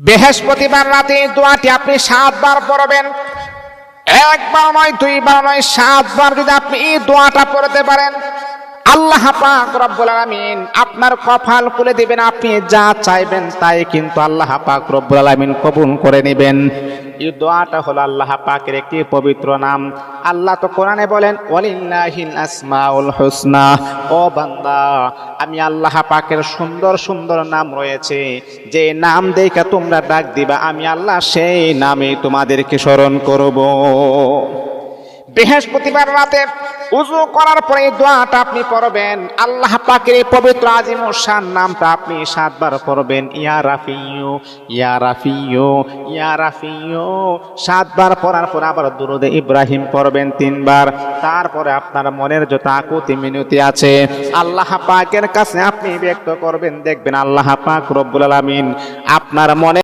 বৃহস্পতিবার রাতে দোয়াটি আপনি 7 বার পড়বেন। একবার নয়, 2 বার নয়, 7 বার যদি আপনি এই দোয়াটা পড়তে পারেন, আল্লাহ পাক রব্বুল আলামিন আপনার কপাল খুলে দিবেন। আপনি যা চাইবেন তাই কিন্তু আল্লাহ পাক রব্বুল আলামিন কবুল করে নেবেন। এই দোয়াটা হলো আল্লাহ পাকের একটি পবিত্র নাম। আল্লাহ তো কোরআনে বলেন, ওয়ালিল্লাহিল আসমাউল হুসনা। ও বান্দা, আমি আল্লাহ পাকের সুন্দর সুন্দর নাম রয়েছে, যে নাম দেখে তোমরা ডাক দিবা, আমি আল্লাহ সেই নামে তোমাদেরকে স্মরণ করব। বৃহস্পতিবার রাতে উযু করার পরে দোয়াটা আপনি পড়বেন। আল্লাহ পাকের এই পবিত্র আজিমুশ-শান নামটা আপনি 7 বার পড়বেন। ইয়া রাফিউ, ইয়া রাফিউ, ইয়া রাফিউ 7 বার পড়ার পর আবার দুরূদে ইব্রাহিম পড়বেন 3 বার। তারপরে আপনার মনের যত আকুতি মিনতি আছে আল্লাহ পাকের কাছে আপনি ব্যক্ত করবেন। দেখবেন আল্লাহ পাক রব্বুল আলামিন আপনার মনে